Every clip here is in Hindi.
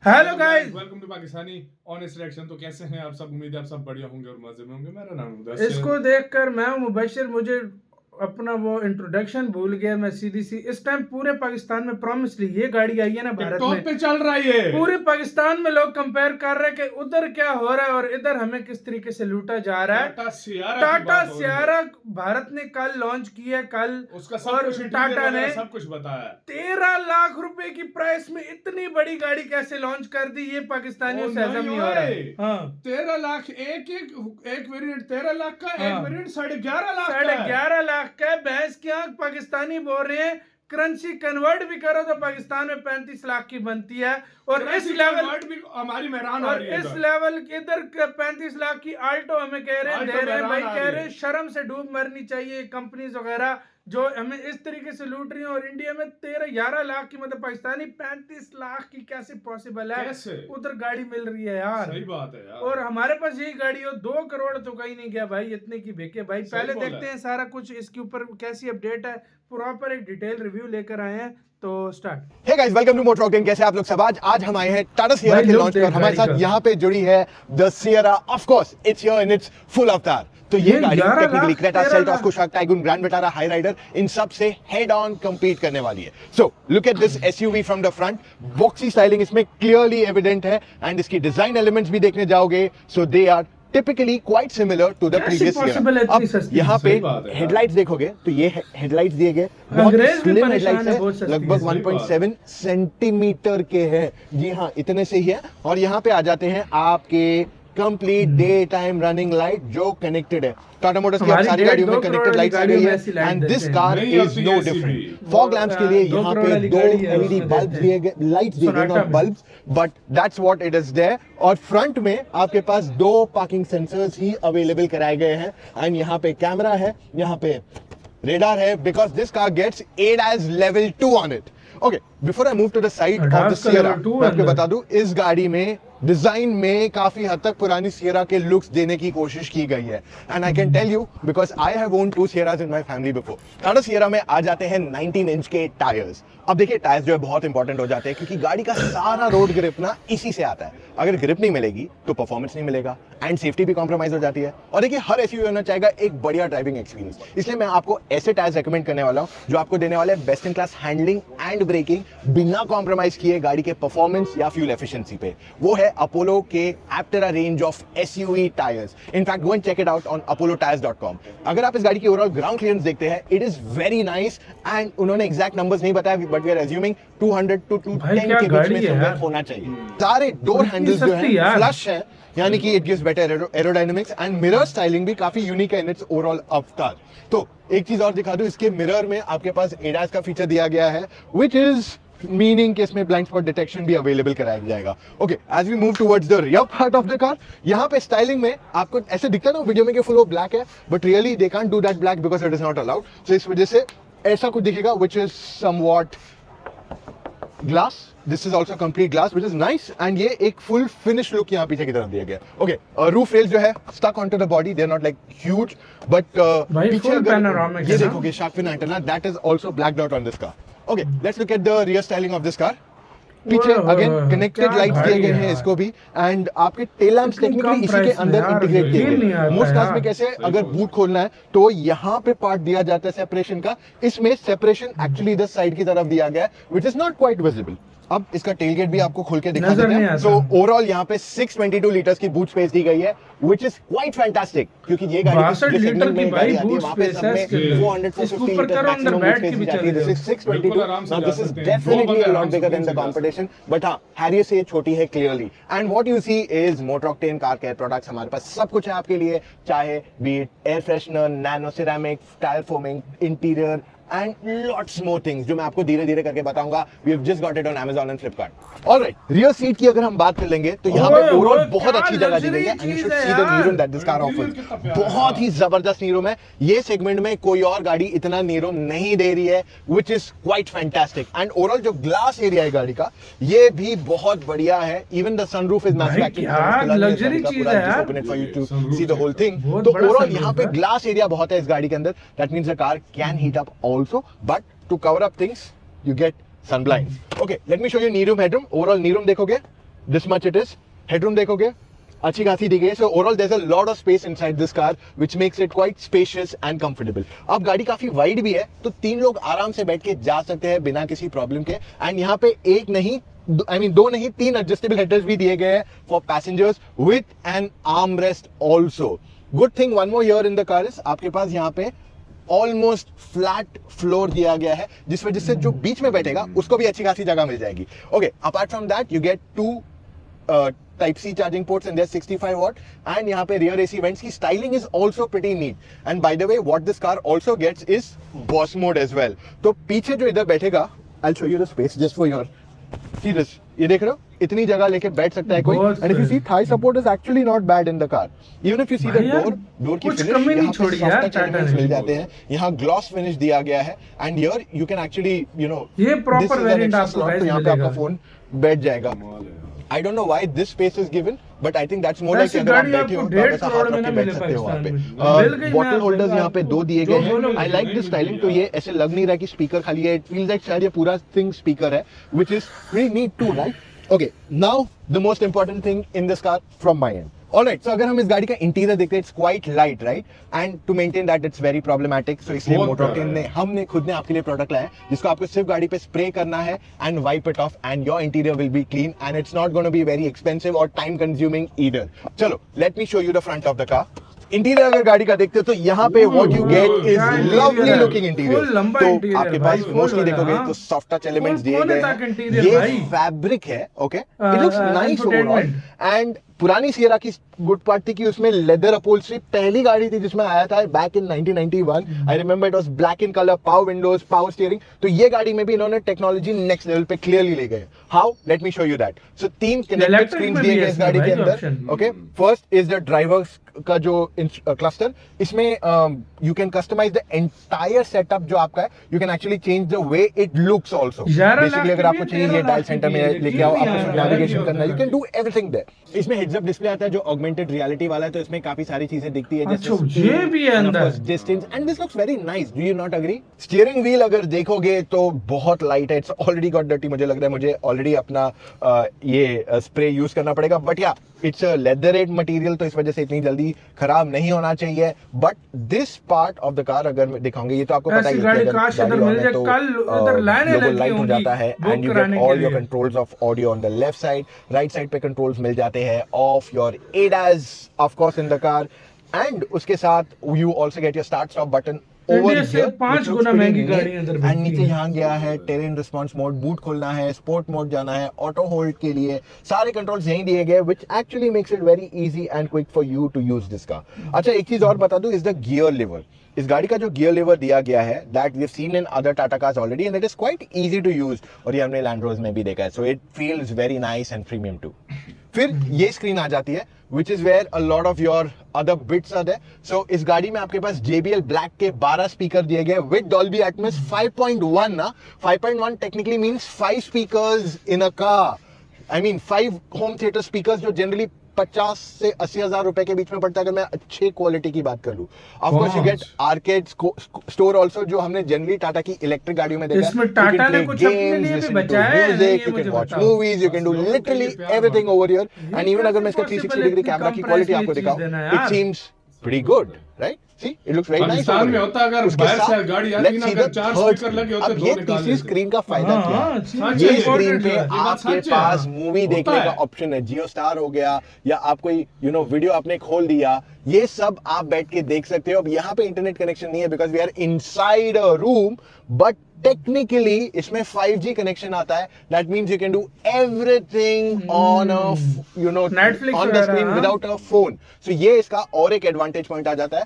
Hello guys, welcome to Pakistani honest reaction. तो कैसे हैं आप सब? उम्मीद है आप सब बढ़िया होंगे और मजे में होंगे। मेरा नाम है इसको देखकर मैं हूं मुबशिर। मुझे अपना वो इंट्रोडक्शन भूल गया। मैं सीधी सी इस टाइम पूरे पाकिस्तान में प्रॉमिसली ये गाड़ी आई है ना भारत टॉप में, पे चल रहा है ये। पूरे पाकिस्तान में लोग कंपेयर कर रहे हैं कि उधर क्या हो रहा है और इधर हमें किस तरीके से लूटा जा रहा है। टाटा सियारा भारत ने कल लॉन्च किया, कल उसका सब और कुछ टाटा ने सब कुछ बताया। 13 लाख रुपए की प्राइस में इतनी बड़ी गाड़ी कैसे लॉन्च कर दी, ये पाकिस्तानियों से हजम नहीं हो रहा है। हाँ। 13 लाख एक वेरिएंट 13 लाख का, एक वेरिएंट 11.5 लाख का, 11.5 लाख का। भैंस की आंख पाकिस्तानी बोल रहे हैं। करेंसी कन्वर्ट भी करो तो पाकिस्तान में 35 लाख की बनती है और इस लेवल भी हमारी मेहरान और इस लेवल के इधर 35 लाख की आल्टो हमें कह रहे हैं, दे रहे हैं भाई, कह रहे हैं शर्म से डूब मरनी चाहिए कंपनीज वगैरह जो हमें इस तरीके से लूट रही हैं। और इंडिया में 11 लाख की मतलब पाकिस्तानी 35 लाख की कैसे पॉसिबल है? उधर गाड़ी मिल रही है यार, सही बात है यार। और हमारे पास यही गाड़ी हो 2 करोड़ तो कहीं नहीं गया भाई, इतने की बेके भाई। पहले देखते हैं सारा कुछ इसके ऊपर कैसी अपडेट है, प्रॉपर एक डिटेल रिव्यू लेकर आए हैं। तो start. Hey guys, welcome to motor rocking. कैसे आप लोग सब? आज हम आए हैं टाटा सियरा के लॉन्च पर। हमारे साथ यहाँ पे जुड़ी है the Sierra. Of course it's here in its full avatar. तो ये गाड़ी technically Creta, Seltos, Kushaq, Taigun, Grand Vitara, Hyryder इन सब से हेड ऑन कंपीट करने वाली है। So look at this SUV from the front. Boxy styling इसमें क्लियरली एविडेंट है एंड इसकी डिजाइन एलिमेंट्स भी देखने जाओगे so they are typically quite similar to the previous year. अब यहाँ पे हेडलाइट्स देखोगे तो ये हेडलाइट्स दिए गए बहुत स्लिम हेडलाइट्स है, लगभग 1.7 सेंटीमीटर के हैं। जी हाँ, इतने से ही है। और यहाँ पे आ जाते हैं आपके complete day time running light जो कनेक्टेड है। टाटा मोटर्स की सारी गाड़ियों में कनेक्टेड लाइट्स आ गई है and this car is no different. Fog lamps के लिए यहाँ पे 2 एलईडी बल्ब्स दिए गए, लाइट्स दिए गए, not bulbs, but that's what it is there. और फ्रंट में आपके पास 2 पार्किंग सेंसर्स ही अवेलेबल कराए गए हैं एंड यहाँ पे कैमरा है, यहाँ पे रेडार है, because this car gets ADAS level 2 on it. Okay, before I move to the side of the Sierra, मैं आपको बता दूं इस गाड़ी में डिजाइन में काफी हद तक पुरानी सियरा के लुक्स देने की कोशिश की गई है and I can tell you because I have owned 2 Sierras in my family before. Tata Sierra में आ जाते हैं 19 इंच के टायर्स। अब देखिए, टायर्स जो है बहुत इंपॉर्टेंट हो जाते हैं क्योंकि गाड़ी का सारा रोड ग्रिप ना इसी से आता है। अगर ग्रिप नहीं मिलेगी तो परफॉर्मेंस नहीं मिलेगा एंड सेफ्टी भी कॉम्प्रोमाइज हो जाती है। और देखिए, हर एसयूवी होना चाहेगा एक बढ़िया ड्राइविंग एक्सपीरियंस, इसलिए मैं आपको ऐसे टायर्स रेकमेंड करने वाला हूं जो आपको देने वाले best in class handling and braking बिना कॉम्प्रोमाइज किए गाड़ी के परफॉर्मेंस या फ्यूल एफिशिएंसी पे। वो है अपोलो के Aptera range of SUV tyres. In fact go and check it out on apollotires.com। अगर आप इस गाड़ी की ओवरऑल ग्राउंड क्लियरेंस देखते हैं, it is very nice and उन्होंने एग्जैक्ट नंबर्स नहीं बताया but we are assuming 200 to 210 के बीच में समवेयर होना चाहिए। सारे डोर हैंडल्स जो हैं फ्लश है, यानी कि it gives better aerodynamics and mirror styling भी काफी यूनिक है इन इट्स ओवरऑल अवतार। तो एक चीज और दिखा दूं, इसके मिरर में आपके पास ADAS का फीचर दिया गया है व्हिच इज मीनिंग कि इसमें ब्लाइंड स्पॉट डिटेक्शन भी अवेलेबल कराया जाएगा। Okay, as we move towards the rear part of the car, यहाँ पे स्टाइलिंग में आपको ऐसे दिखता है ना वीडियो में कि फुल वो ब्लैक है, but really they can't do that black because it is not allowed. So इस वजह से ऐसा कुछ दिखेगा which is somewhat glass. This is also complete glass which is nice and ये एक फुल फिनिश लुक यहाँ पीछे की तरफ दिया गया। ओके, रूफ रेल्स जो है stuck on to the body, they are not like huge but पीछे अगर ये देखोगे shark fin antenna, that is also black dot on this car. Okay, let's look at the rear styling of this car. पीछे अगेन कनेक्टेड लाइट्स दिए गए हैं इसको भी एंड आपके टेल लैंप्स टेक्निकली इसी के अंदर इंटीग्रेट किए गए। मोस्ट कार्स में कैसे अगर बूट खोलना है तो यहाँ पे पार्ट दिया जाता है सेपरेशन का, इसमें सेपरेशन एक्चुअली इधर साइड की तरफ दिया गया है which is not quite visible. अब इसका टेलगेट भी आपको खोल के दिखा देते हैं। सो ओवरऑल यहाँ पे 622 लीटर्स की बूट स्पेस दी गई है व्हिच इज क्वाइट फैंटास्टिक क्योंकि ये गाड़ी 62 लीटर की भाई बूट स्पेस है। 450 लीटर मैक्सिमम बूट स्पेस दी जाती है। This is 622। Now this is definitely a lot bigger than the competition, but हां, हैरियर से ये छोटी है clearly. And what you see is motor octane car care products. हमारे पास सब कुछ है आपके लिए, चाहे be it air freshener, nano ceramic, tyre foaming, interior and lots more things जो मैं आपको धीरे धीरे करके बताऊंगा। We have just got it on Amazon and Flipkart. All right, rear seat की अगर हम बात कर लेंगे तो यहाँ पे ओवरऑल बहुत अच्छी जगह दी गई है and you should see the knee room that this car offers. बहुत ही जबरदस्त knee room है। ये सेगमेंट में कोई और गाड़ी इतना knee room नहीं दे रही है which is quite fantastic. And overall जो ग्लास एरिया है गाड़ी का ये भी बहुत बढ़िया है। Even the sunroof is massive actually. Luxury चीज है यार। Open it for you to see the whole thing. तो ओवरऑल यहाँ पे ग्लास एरिया बहुत है इस गाड़ी के अंदर। That means the car can heat up also, but to cover up things you get sun blinds. Okay, let me show you knee room, headroom. Overall knee room देखोगे this much it is. Headroom देखोगे अच्छी खासी दी गई है। So overall there is a lot of space inside this car which makes it quite spacious and comfortable. अब गाड़ी काफी वाइड भी है, तो 3 लोग आराम से बैठ के जा सकते हैं बिना किसी प्रॉब्लम के। एंड यहाँ पे एक नहीं, I mean 2 नहीं 3 एडजस्टेबल हेडर्स भी दिए गए हैं for passengers with N arm rest also. Good thing one more here in the car is आपके पास यहाँ पे ऑलमोस्ट फ्लैट फ्लोर दिया गया है, जिस वजह से जो बीच में बैठेगा उसको भी अच्छी खासी जगह मिल जाएगी। Okay, apart from that you get 2 Type C charging ports and there's 65 watt, and यहाँ पे rear AC vents की styling is also pretty neat. And by the way, what this car also gets is boss mode as well. तो पीछे जो इधर बैठेगा, I'll show you the space just for your see this. ये देख रहे हो, इतनी जगह लेके बैठ सकता है कोई। And if you see, thigh support is actually not bad in the car. Even if you see the door की finish, यहाँ पे soft elements मिल जाते हैं, यहाँ gloss finish दिया गया है, and here you can actually, you know, ये proper variant आपको guys यहाँ पे आपका फोन बैठ जाएगा। I don't know why this space is given, but I think that's more like अगर आप बैठे हो तो ऐसा हाथ रख के बैठ सकते हो वहाँ पे। बॉटल होल्डर्स यहाँ पे 2 दिए गए हैं। I like this styling, तो ये ऐसे लग नहीं रहा कि स्पीकर खाली है। It feels like शायद ये पूरा थिंग स्पीकर है, which is pretty neat too, right? Okay, now the most important thing in this car from my end. Alright, so अगर हम इस गाड़ी का इंटीरियर देखते हैं, it's quite light, right? And to maintain that, it's very problematic. So इसलिए मोटरऑक्टेन ने हमने खुद ने आपके लिए प्रोडक्ट लाया है, जिसको आपको सिर्फ गाड़ी पे स्प्रे करना है and wipe it off, and your interior will be clean, and it's not going to be very expensive or time consuming either. चलो, let me show you the front of the car. Interior अगर गाड़ी का देखते हो तो यहाँ पे what you get is lovely looking interior. तो आपके पास मोस्टली देखोगे तो सॉफ्ट टच एलिमेंट्स दिए गए हैं। ये फैब्रिक है, okay, it looks nice overall. And पुरानी सियरा की गुड पार्ट थी कि उसमें लेदर अपहोल्स्ट्री पहली गाड़ी थी जिसमें आया था back in 1991। I remember it was black in colour, power windows, power steering. तो ये गाड़ी में भी इन्होंने टेक्नोलॉजी नेक्स्ट लेवल पे क्लियरली ले गए। How, let me show you that. So 3 connected screens दिए गए इस गाड़ी के अंदर। Okay, first is the driver का जो क्लस्टर, इसमें you can customise the entire setup जो आपका है। You can actually change the way it looks also. Basically अगर आपको चाहिए ये डायल सेंटर में लेके आओ, आपको नेविगेशन करना है, you can do everything there. इसमें हेड्स अप डिस्प्ले आता है जो ऑगमेंटेड रियलिटी वाला है, तो इसमें काफी सारी चीजें दिखती है, जैसे ये भी है अंदर distance, and this looks very nice. Do you not agree? Steering wheel अगर देखोगे तो बहुत लाइट है, इट्स ऑलरेडी गॉट डर्टी। मुझे लग रहा है मुझे ऑलरेडी अपना ये स्प्रे यूज करना पड़ेगा, बट या इट्स अ लेदरेट मटेरियल, तो इस वजह से इतनी जल्दी खराब नहीं होना चाहिए। But this part of the car अगर दिखाऊंगे, ये तो आपको पता ही है, लाइट हो जाता है, and you get all your controls of audio on the left side. Right side पे कंट्रोल्स मिल जाते हैं of your ADAS of course in the car, and उसके साथ you also get your start stop button over से 5 गुना महंगी गाड़ी अंदर। एंड नीचे यहाँ गया है टेरेन रिस्पांस मोड, बूट खोलना है, स्पोर्ट मोड जाना है, ऑटो होल्ड के लिए सारे कंट्रोल्स यहीं दिए गए, which actually makes it very easy and quick for you to use this car. अच्छा, एक चीज और बता दूं, इज द गियर लिवर। इस गाड़ी का जो गियर लिवर दिया गया है, that we have seen in other Tata cars already, and it is quite easy to use, और ये हमने लैंड रोवर्स में भी देखा है। So it feels very nice and premium too. फिर ये स्क्रीन आ जाती है, which is where a lot of your other bits are there. So इस गाड़ी में आपके पास JBL Black के 12 स्पीकर दिए गए with Dolby Atmos 5.1 ना। 5.1 technically means 5 speakers in a car. I mean 5 home theater speakers जो generally 50 से 80 हजार रुपए के बीच में पड़ता है, अगर मैं अच्छे क्वालिटी की बात कर लूं। Of course you get arcade store also, जो हमने जनरली टाटा की इलेक्ट्रिक गाड़ियों में देखा है। इसमें टाटा ने कुछ अपने लिए भी बचाया है, music, you can watch movies, you can do literally everything over here. And even अगर मैं इसका 360 डिग्री कैमरा की क्वालिटी आपको दिखाऊं, it seems pretty good, right? See, it looks very nice. Pakistan में होता अगर बाहर से गाड़ी आती ना, अगर 4 स्पीकर लगे होते तो निकाल तीसरी स्क्रीन का फायदा क्या है? ये स्क्रीन पे आपके पास मूवी देखने का ऑप्शन है, जियो स्टार हो गया, या आप कोई वीडियो आपने खोल दिया, ये सब आप बैठ के देख सकते हो। अब यहाँ पे इंटरनेट कनेक्शन नहीं है because we are inside a room, but technically इसमें 5G कनेक्शन आता है। That means you can do everything on a on the screen without a phone. So ये इसका और एक एडवांटेज पॉइंट आ जाता है।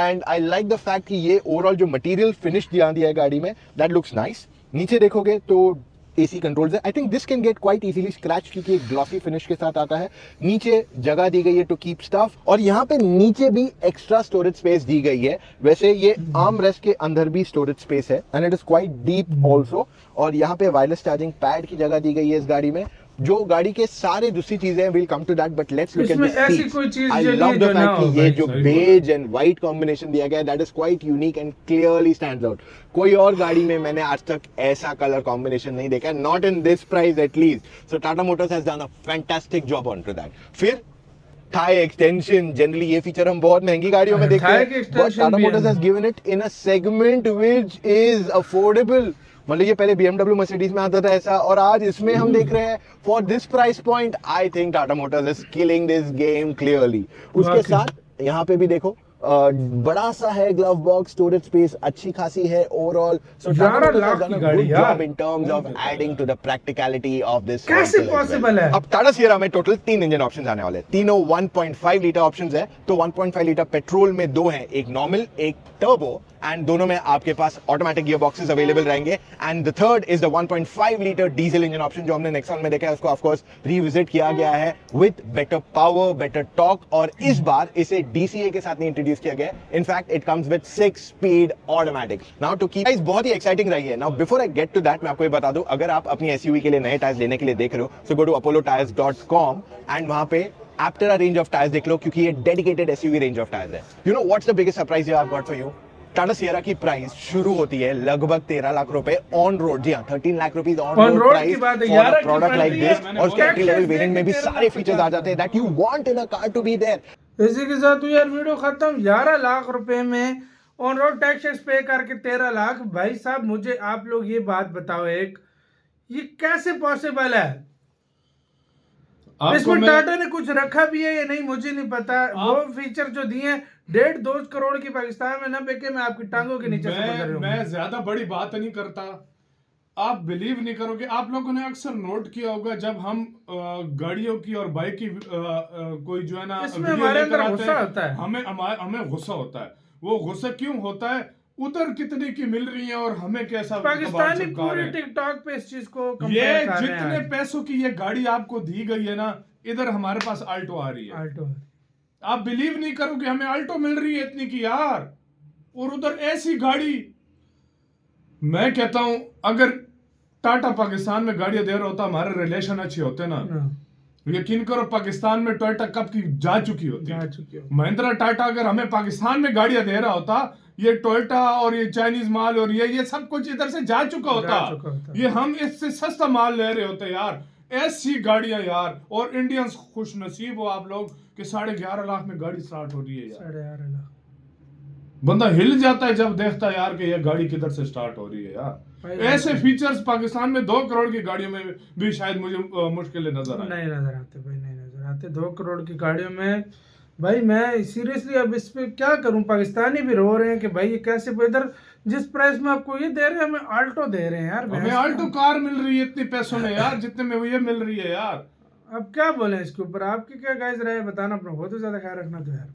And I like the fact कि ये ओवरऑल जो मटेरियल फिनिश दिया है गाड़ी में, दैट लुक्स नाइस। नीचे देखोगे तो AC कंट्रोल्स है। I think this can get quite easily scratch, क्योंकि एक ग्लॉसी फिनिश के साथ आता है। नीचे जगह दी गई है टू कीप स्टफ, और यहाँ पे नीचे भी एक्स्ट्रा स्टोरेज स्पेस दी गई है। वैसे ये आर्म रेस्ट के अंदर भी स्टोरेज स्पेस है, and it is quite deep also. और यहाँ पे वायरलेस चार्जिंग पैड की जगह दी गई है इस गाड़ी में। जो गाड़ी के सारे दूसरी चीजें हैं, we'll come to that, but let's look at इसमें the ऐसी seats. कोई चीज I जो love नहीं the जो ना fact हो कि ये भाई, जो सही beige and white combination दिया गया है, that is quite unique and clearly stands out. कोई और गाड़ी में मैंने आज तक ऐसा कलर कॉम्बिनेशन नहीं देखा, not in this price at least. So Tata Motors has done a fantastic job onto that. फिर थाई एक्सटेंशन, जनरली ये फीचर हम बहुत महंगी गाड़ियों में देखते थाई हैं, की बट extension टाटा भी है मोटर्स ना। Has given it in a segment which is affordable. मतलब ये पहले BMW मर्सिडीज में आता था ऐसा, और आज इसमें हम देख रहे हैं for this price point I think Tata Motors is killing this game clearly. उसके वाकई। साथ यहाँ पे भी देखो बड़ा सा है ग्लव बॉक्स, स्टोरेज स्पेस अच्छी खासी है ओवरऑल। सो 11 लाख की गाड़ी यार। Job in terms of adding to the practicality of this. कैसे possible है? अब टाटा सियरा में टोटल 3 इंजन ऑप्शंस आने वाले हैं, तीनों 1.5 लीटर ऑप्शंस है। तो 1.5 लीटर पेट्रोल में 2 हैं, एक नॉर्मल एक टर्बो, एंड दोनों में आपके पास ऑटोमेटिक गियर बॉक्सेस अवेलेबल रहेंगे। And the third is the 1.5 litre diesel engine option जो हमने नेक्सॉन में देखा है, उसको ऑफ कोर्स रिविजिट किया गया है with better power, better torque, और इस बार इसे DCA के साथ नहीं इंट्रोड्यूस किया गया। In fact it comes with 6 speed automatic. Now to keep guys बहुत ही एक्साइटिंग रही है। Now before I get to that मैं आपको ये बता दूं, अगर आप अपनी SUV के लिए नए टायर्स लेने के लिए देख रहे हो, सो गो टू apollotires.com एंड वहां पे Aptera रेंज ऑफ टायर्स देख लो, क्योंकि ये dedicated SUV range of tyres है। You know what's the biggest surprise I have got for you? Tata Sierra की प्राइस शुरू होती है लगभग 13 लाख रुपए ऑन रोड। जी हाँ, 13 lakh rupees on On road road price की बात है, फॉर 11 अ की product price like the this. है। और उसके एंट्री लेवल Taxes वेरिएंट में भी देके सारे फीचर्स आ जाते हैं that you want in a car to be there. इसी के साथ हुई यार वीडियो खत्म। 11 लाख रुपए में ऑन रोड टैक्सेस पे करके 13 लाख। भाई साहब मुझे आप लोग ये बात बताओ, एक ये कैसे पॉसिबल है? आपको इसमें मैं टाटा ने कुछ रखा भी है या नहीं मुझे नहीं पता। वो फीचर जो दिए हैं 1.5-2 करोड़ की पाकिस्तान में ना बेके मैं आपकी टांगों के नीचे मैं ज्यादा बड़ी बात नहीं करता, आप बिलीव नहीं करोगे। आप लोगों ने अक्सर नोट किया होगा जब हम गाड़ियों की और बाइक की कोई जो है ना इसमें वीडियो हमारे लेकर अंदर आते गुस्सा हैं, होता है। हमें गुस्सा होता है। वो गुस्सा क्यों होता है? उधर कितने की मिल रही है और हमें कैसा पाकिस्तानी चिपका रहे पूरे हैं। टिकटॉक पे इस चीज को ये कंपेयर कर रहे जितने हैं। पैसों की ये गाड़ी आपको दी गई है ना, इधर हमारे पास आल्टो आ रही है। आल्टो आप बिलीव नहीं करोगे, हमें आल्टो मिल रही है इतनी की यार, और उधर ऐसी गाड़ी। मैं कहता हूं अगर टाटा पाकिस्तान में गाड़ियां दे रहा होता, हमारे रिलेशन अच्छे होते ना, यकीन करो पाकिस्तान में टोयोटा कब की जा चुकी होती। महिंद्रा टाटा अगर हमें पाकिस्तान में गाड़ियां दे रहा होता, ये टोयोटा और ये चाइनीज माल और ये सब कुछ इधर से जा चुका होता। ये हम इससे सस्ता माल ले रहे होते यार। ऐसी गाड़ियां यार, और इंडियंस खुश नसीब हो आप लोग कि 11.5 लाख में गाड़ी स्टार्ट हो रही है यार। 11.5 लाख बंदा हिल जाता है जब देखता है यार कि ये गाड़ी किधर से स्टार्ट हो रही है यार। ऐसे फीचर्स पाकिस्तान में 2 करोड़ की गाड़ियों में भी शायद मुझे मुश्किलें नजर आए। नहीं नजर आते भाई, नहीं नजर आते 2 करोड़ की गाड़ियों में। भाई मैं सीरियसली अब इस पे क्या करूं? पाकिस्तानी भी रो रहे हैं कि भाई ये कैसे, इधर जिस प्राइस में आपको ये दे रहे हैं हमें आल्टो दे रहे हैं यार। हमें आल्टो कार मिल रही है इतने पैसों में यार, जितने में ये मिल रही है यार। अब क्या बोले इसके ऊपर? आपकी क्या गाइस राय बताना, अपना बहुत ज्यादा ख्याल रखना तो यार।